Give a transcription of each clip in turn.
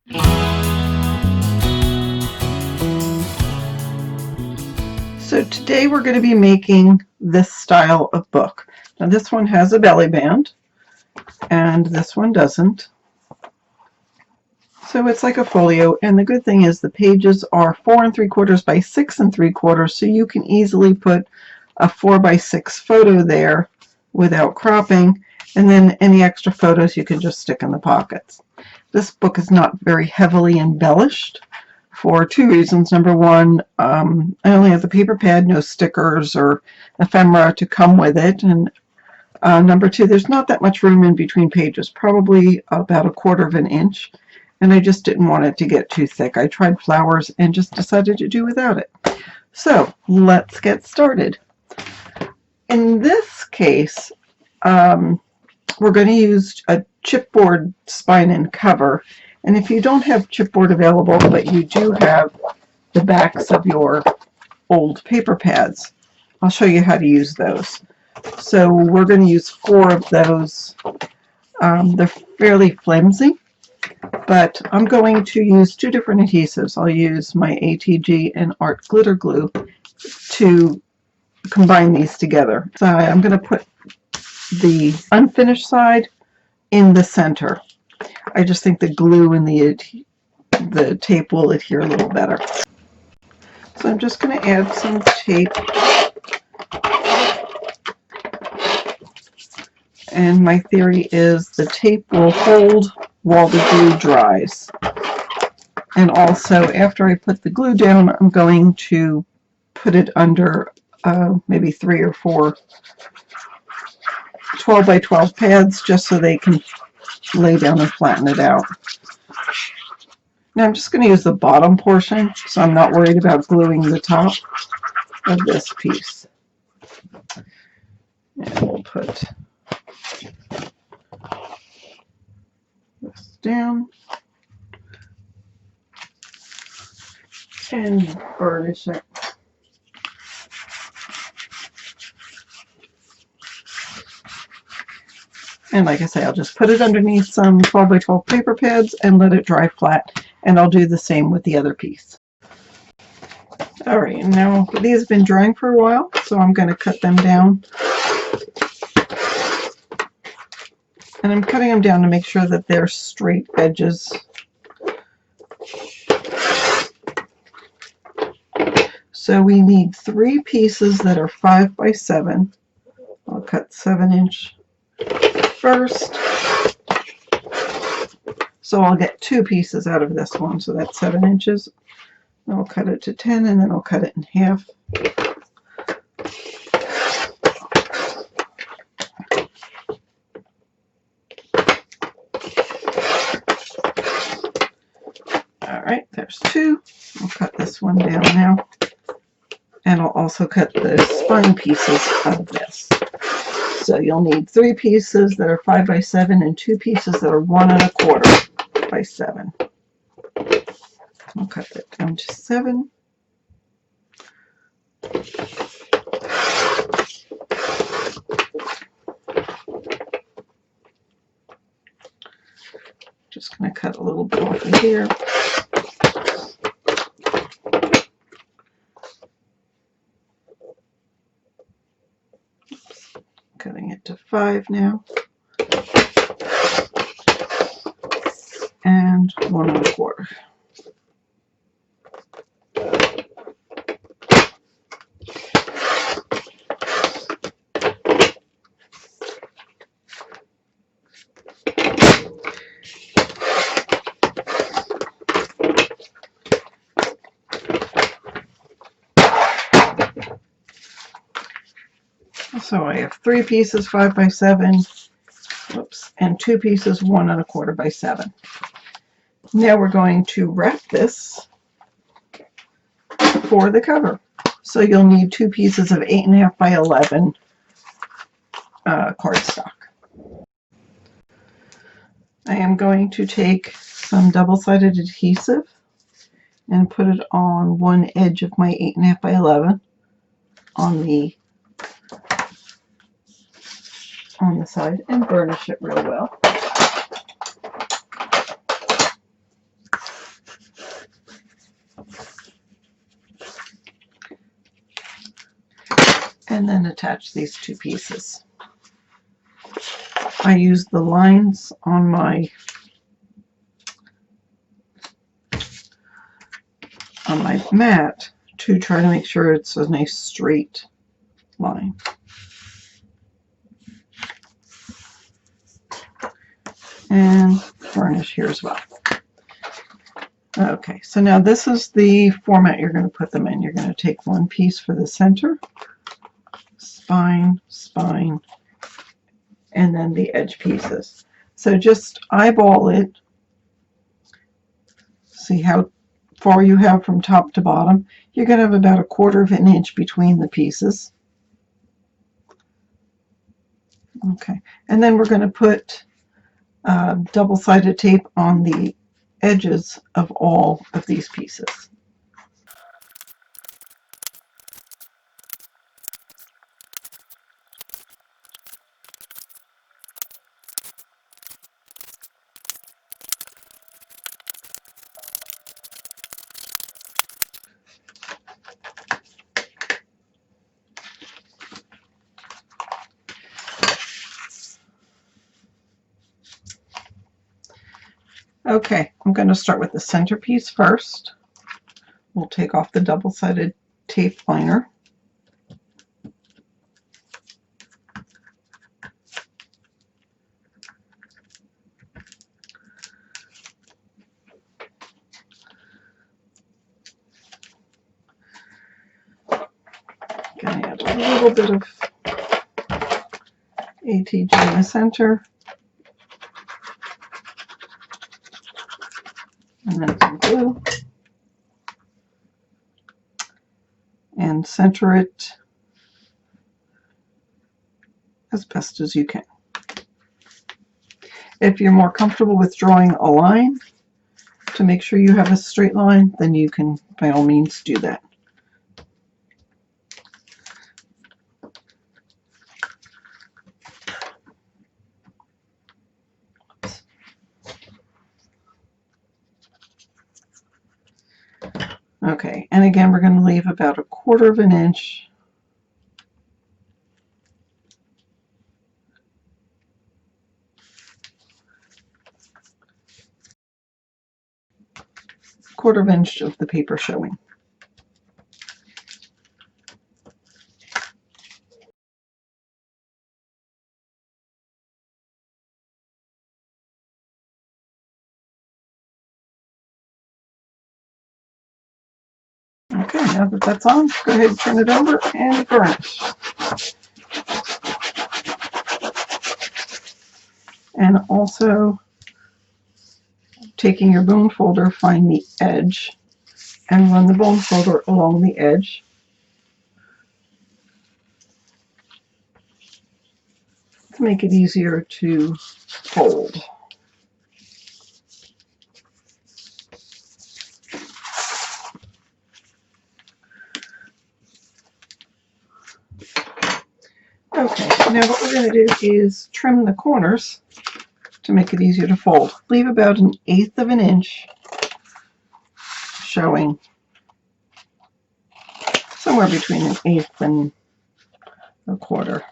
So today we're going to be making this style of book. Now this one has a belly band and this one doesn't. So it's like a folio, and the good thing is the pages are 4 3/4 by 6 3/4, so you can easily put a 4 by 6 photo there without cropping, and then any extra photos you can just stick in the pockets. This book is not very heavily embellished for two reasons. Number one, I only have the paper pad, no stickers or ephemera to come with it, and number two, there's not that much room in between pages, probably about 1/4 inch, and I just didn't want it to get too thick. I tried flowers and just decided to do without it. So let's get started. In this case, we're going to use a chipboard spine and cover, and if you don't have chipboard available but you do have the backs of your old paper pads, I'll show you how to use those. So we're going to use 4 of those. They're fairly flimsy, but I'm going to use 2 different adhesives. I'll use my ATG and Art Glitter Glue to combine these together. So I'm going to put the unfinished side in the center. I just think the glue and the tape will adhere a little better. So I'm just going to add some tape, and my theory is the tape will hold while the glue dries. And also, after I put the glue down, I'm going to put it under maybe 3 or 4 12 by 12 pads, just so they can lay down and flatten it out. Now I'm just going to use the bottom portion, so I'm not worried about gluing the top of this piece. And we'll put this down and burnish it. And like I say, I'll just put it underneath some 12 by 12 paper pads and let it dry flat, and I'll do the same with the other piece. Alright, now these have been drying for a while, so I'm going to cut them down. And I'm cutting them down to make sure that they're straight edges. So we need 3 pieces that are 5 by 7. I'll cut 7-inch first. So I'll get 2 pieces out of this one, so that's 7 inches. I'll cut it to 10, and then I'll cut it in half. Alright, there's 2. I'll cut this one down now. And I'll also cut the spine pieces of this. So you'll need 3 pieces that are 5 by 7 and 2 pieces that are 1 1/4 by 7. I'll cut that down to 7. Just going to cut a little bit off of here. Cutting it to 5 now, and 1 1/4. So I have 3 pieces 5 by 7, oops, and 2 pieces 1 1/4 by 7. Now we're going to wrap this for the cover. So you'll need 2 pieces of 8.5 by 11 cardstock. I am going to take some double-sided adhesive and put it on one edge of my 8.5 by 11 on the side, and burnish it real well. and then attach these two pieces. I use the lines on my mat to try to make sure it's a nice straight line. And varnish here as well. Okay, so now this is the format you're going to put them in. You're going to take one piece for the center, spine, spine, and then the edge pieces. So just eyeball it. See how far you have from top to bottom. You're going to have about 1/4 of an inch between the pieces. Okay, and then we're going to put double-sided tape on the edges of all of these pieces. Okay, I'm going to start with the centerpiece first. We'll take off the double-sided tape liner. Going to add a little bit of ATG in the center. And then some glue. And center it as best as you can. If you're more comfortable with drawing a line to make sure you have a straight line, then you can by all means do that. Okay, and again we're going to leave about 1/4 of an inch of the paper showing. Okay, now that that's on, go ahead and turn it over and burnish. And also, taking your bone folder, find the edge and run the bone folder along the edge. To make it easier to fold. Okay, now what we're going to do is trim the corners to make it easier to fold. Leave about 1/8 of an inch showing, somewhere between 1/8 and 1/4.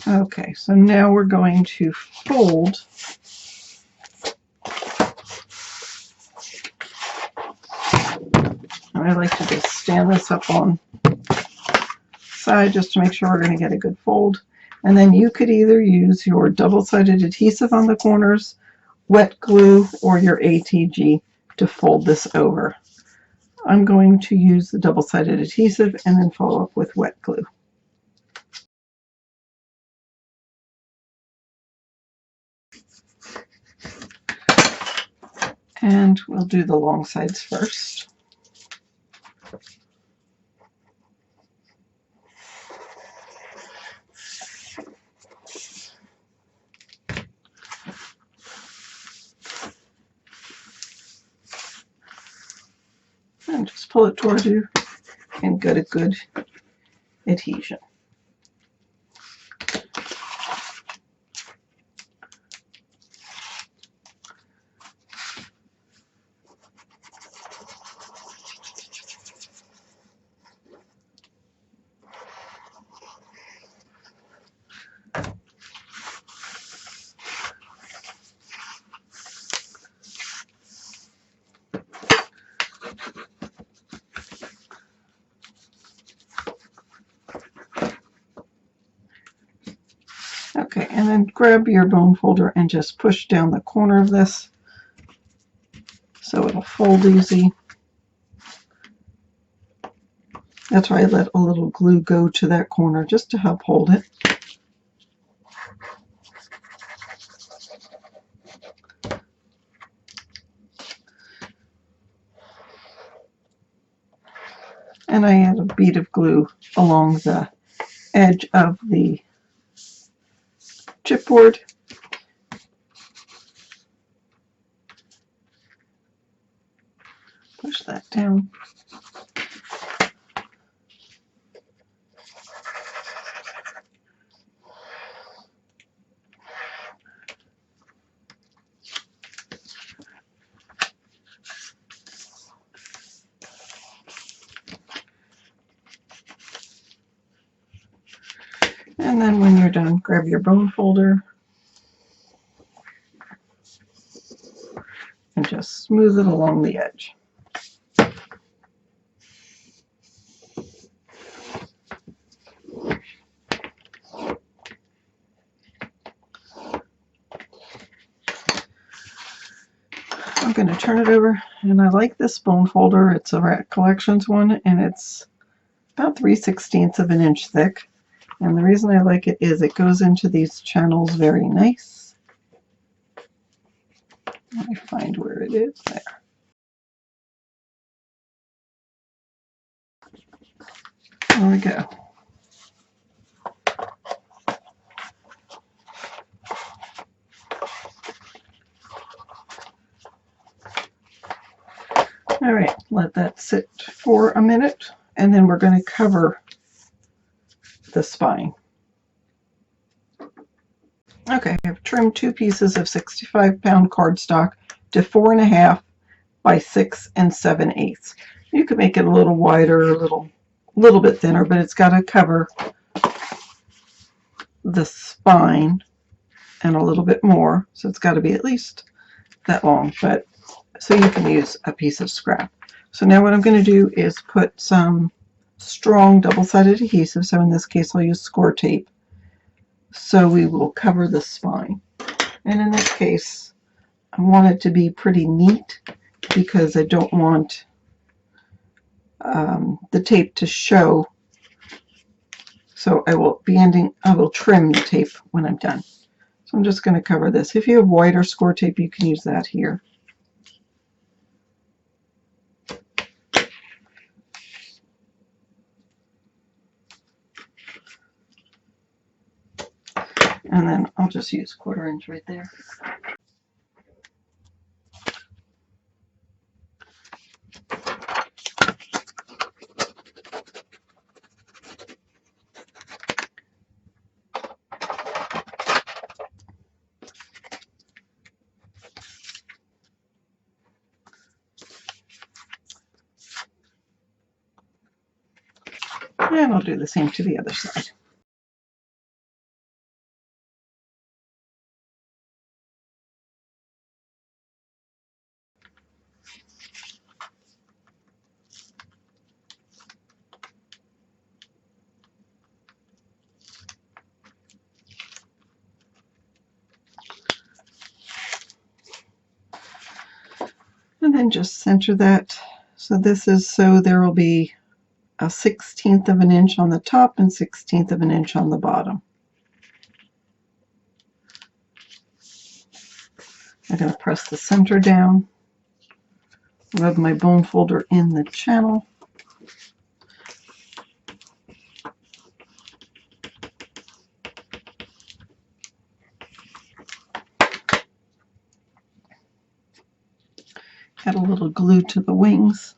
Okay, so now we're going to fold I like to just stand this up on side just to make sure we're going to get a good fold. And then you could either use your double-sided adhesive on the corners, wet glue, or your ATG to fold this over. I'm going to use the double-sided adhesive and then follow up with wet glue. And we'll do the long sides first. And just pull it towards you and get a good adhesion. Okay, and then grab your bone folder and just push down the corner of this so it'll fold easy. That's why I let a little glue go to that corner just to help hold it. And I add a bead of glue along the edge of the chipboard. Push that down. And then when you're done, grab your bone folder and just smooth it along the edge. I'm going to turn it over, and I like this bone folder. It's a Rat Collections one, and it's about 3/16 of an inch thick. And the reason I like it is it goes into these channels very nice. Let me find where it is. There. There we go. All right, let that sit for a minute, and then we're going to cover the spine. Okay, I've trimmed 2 pieces of 65-pound cardstock to 4.5 by 6 7/8. You could make it a little wider, a little bit thinner, but it's got to cover the spine and a little bit more, so it's got to be at least that long, but so you can use a piece of scrap. So now what I'm going to do is put some strong double-sided adhesive, so in this case I'll use score tape, so we will cover the spine. And in this case I want it to be pretty neat because I don't want the tape to show, so I will trim the tape when I'm done. So I'm just going to cover this. If you have wider score tape, you can use that here. And then I'll just use 1/4 inch right there. And I'll do the same to the other side. And then just center that. So this is, so there will be a 1/16 of an inch on the top and 1/16 of an inch on the bottom. I'm going to press the center down, rub my bone folder in the channel, add a little glue to the wings.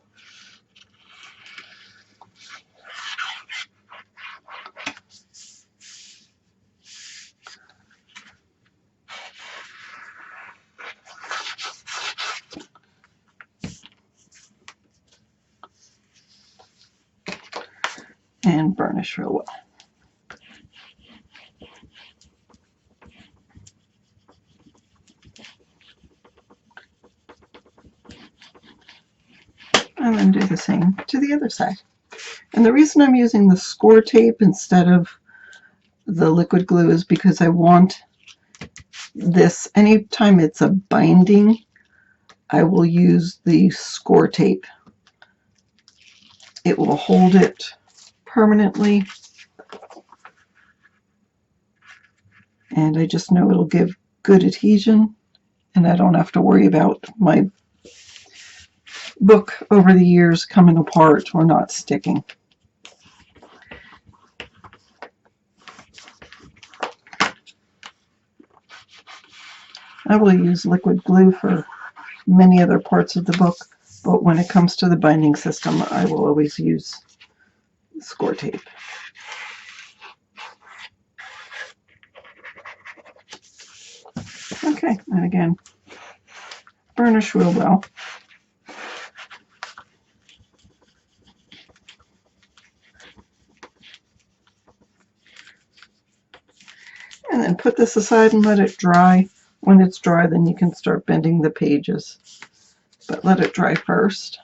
And burnish real well. And then do the same to the other side. And the reason I'm using the score tape instead of the liquid glue is because I want this, anytime it's a binding, I will use the score tape. It will hold it permanently, and I just know it'll give good adhesion, and I don't have to worry about my book over the years coming apart or not sticking. I will use liquid glue for many other parts of the book, but when it comes to the binding system, I will always use score tape. Okay, and again, burnish real well. And then put this aside and let it dry. When it's dry, then you can start bending the pages. But let it dry first.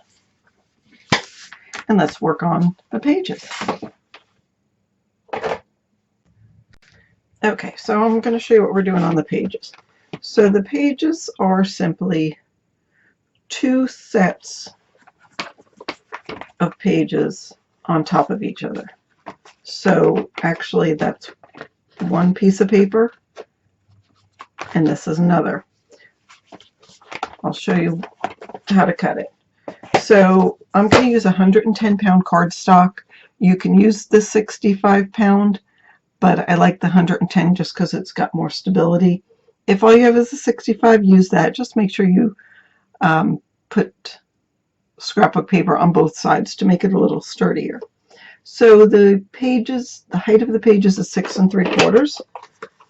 And let's work on the pages. Okay, so I'm going to show you what we're doing on the pages. So the pages are simply 2 sets of pages on top of each other. So actually that's one piece of paper, and this is another. I'll show you how to cut it. So I'm going to use 110-pound cardstock. You can use the 65-pound, but I like the 110 just because it's got more stability. If all you have is a 65, use that. Just make sure you put scrapbook paper on both sides to make it a little sturdier. So the pages, the height of the pages is 6 3/4.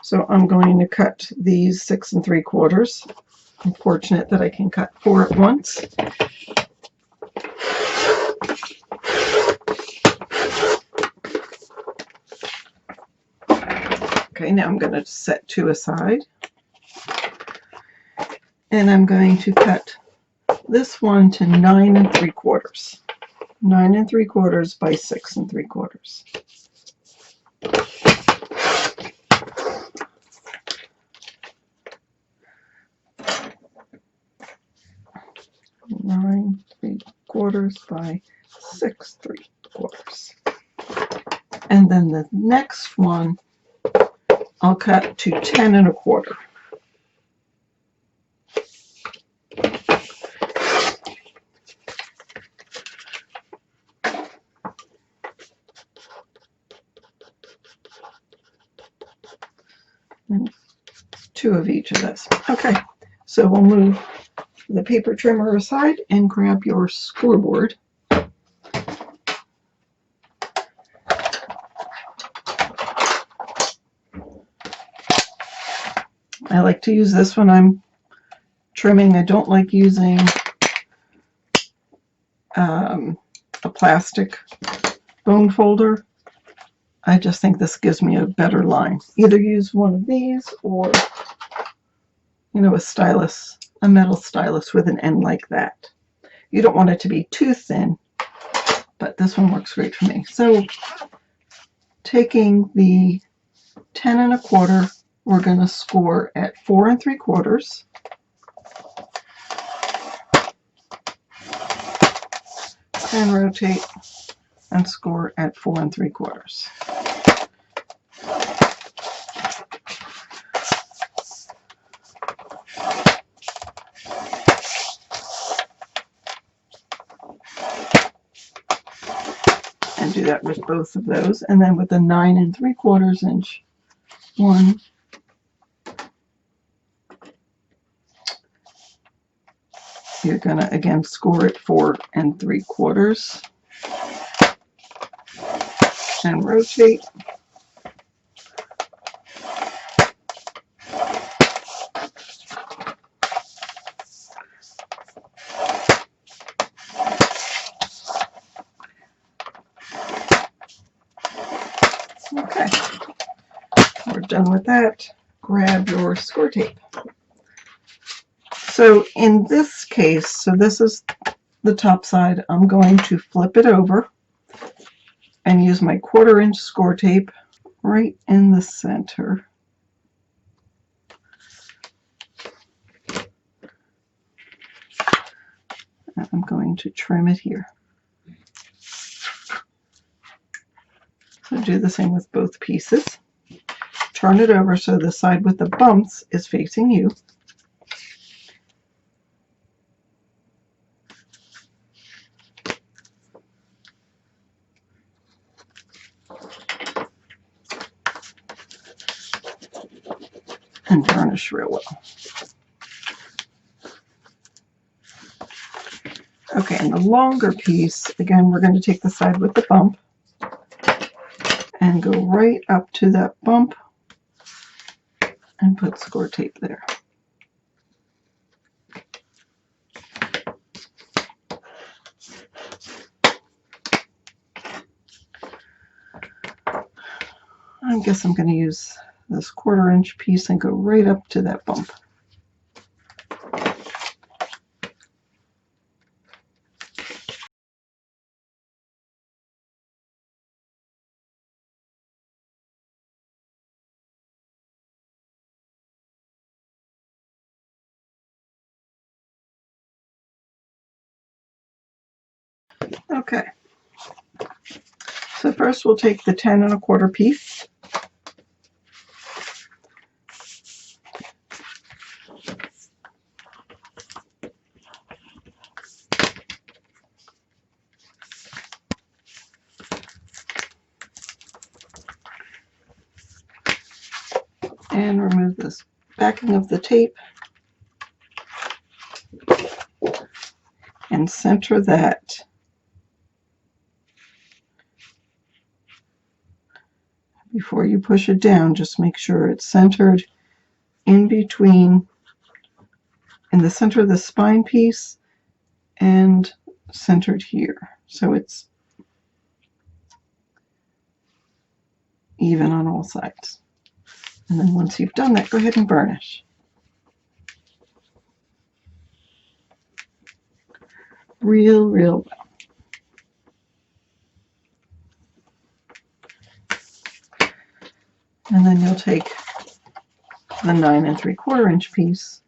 So I'm going to cut these 6 3/4. I'm fortunate that I can cut 4 at once. Okay, now I'm going to set 2 aside. And I'm going to cut this one to 9 3/4. 9 3/4 by 6 3/4. Nine 3/4 by 6 3/4. And then the next one I'll cut to 10 1/4. And 2 of each of this. Okay, so we'll move the paper trimmer aside and grab your scoreboard. I like to use this when I'm trimming. I don't like using a plastic bone folder. I just think this gives me a better line. Either use one of these or, you know, a stylus, a metal stylus with an end like that. You don't want it to be too thin, but this one works great for me. So taking the 10 1/4, we're going to score at 4 3/4. And rotate and score at 4 3/4. And do that with both of those, and then with the 9 3/4 inch one, you're gonna again score it 4 3/4 and rotate. Okay, we're done with that. Grab your score tape. So in this case, so this is the top side, I'm going to flip it over and use my 1/4 inch score tape right in the center. And I'm going to trim it here. So do the same with both pieces. Turn it over so the side with the bumps is facing you. And burnish real well. Okay, and the longer piece, again, we're going to take the side with the bump and go right up to that bump and put score tape there. I guess I'm going to use this 1/4 inch piece and go right up to that bump. Okay, so first we'll take the 10 1/4 piece and remove this backing of the tape and center that before you push it down. Just make sure it's centered in between, in the center of the spine piece and centered here, so it's even on all sides. And then once you've done that, go ahead and burnish. Real well. And then you'll take the 9 3/4 inch piece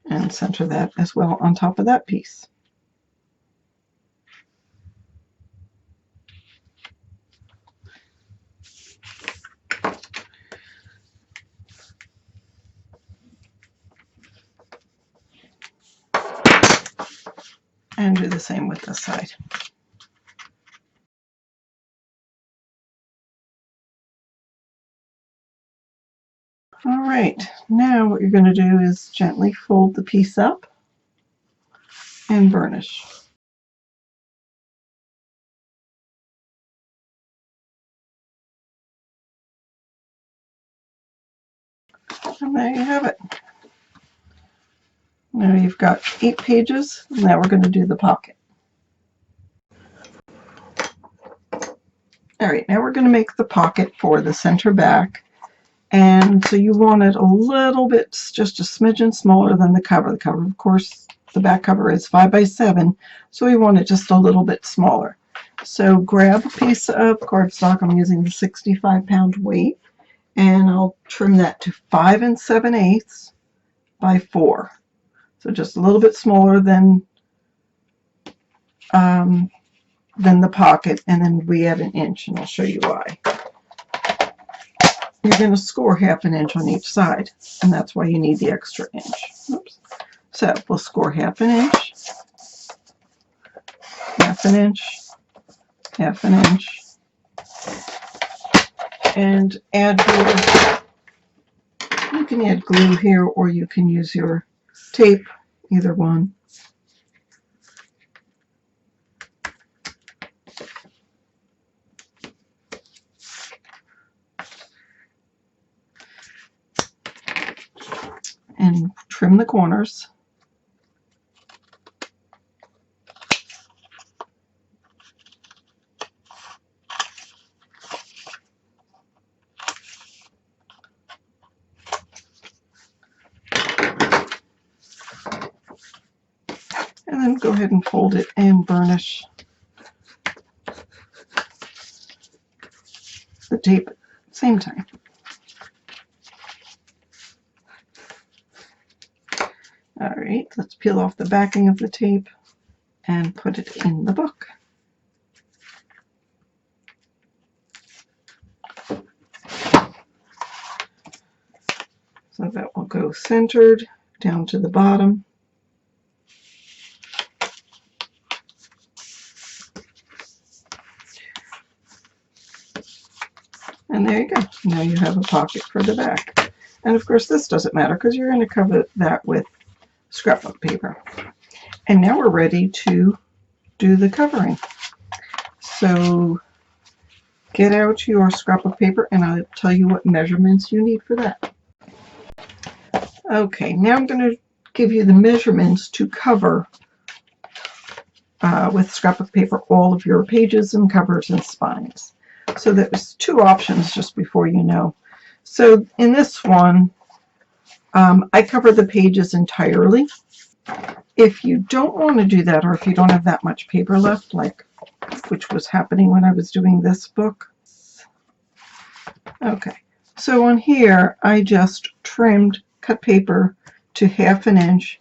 and center that as well on top of that piece. And do the same with this side. All right, now what you're going to do is gently fold the piece up and burnish. And there you have it. Now you've got 8 pages. Now we're going to do the pocket. All right, now we're going to make the pocket for the center back. And so you want it a little bit, just a smidgen smaller than the cover. The cover, of course, the back cover is 5 by 7, so we want it just a little bit smaller. So grab a piece of cardstock. I'm using the 65-pound weight, and I'll trim that to 5 7/8 by 4. So just a little bit smaller than the pocket, and then we add 1 inch, and I'll show you why. You're going to score 1/2 inch on each side, and that's why you need the extra inch. Oops. So we'll score 1/2 inch, 1/2 inch, 1/2 inch, and add your, you can add glue here or you can use your tape, either one. And trim the corners. And then go ahead and fold it and burnish the tape at the same time. All right, let's peel off the backing of the tape and put it in the book. So that will go centered down to the bottom. And there you go. Now you have a pocket for the back. And of course this doesn't matter because you're going to cover that with scrapbook paper. And now we're ready to do the covering. So get out your scrapbook paper and I'll tell you what measurements you need for that. Okay, now I'm going to give you the measurements to cover with scrapbook paper all of your pages and covers and spines. So there's two options just before you know. So in this one, I cover the pages entirely. If you don't want to do that, or if you don't have that much paper left, like which was happening when I was doing this book. Okay, so on here, I just trimmed cut paper to 1/2 inch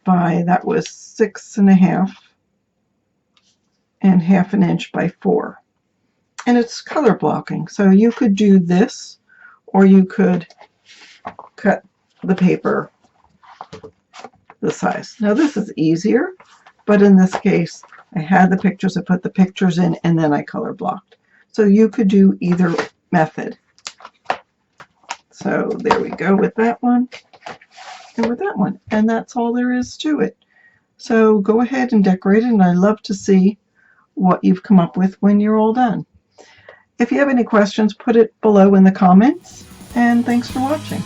by, that was 6.5, and 1/2 inch by 4. And it's color blocking, so you could do this, or you could cut the paper the size. Now this is easier, but in this case I had the pictures, I put the pictures in, and then I color blocked. So you could do either method. So there we go with that one and with that one, and that's all there is to it. So go ahead and decorate it, and I love to see what you've come up with when you're all done. If you have any questions, put it below in the comments, and thanks for watching.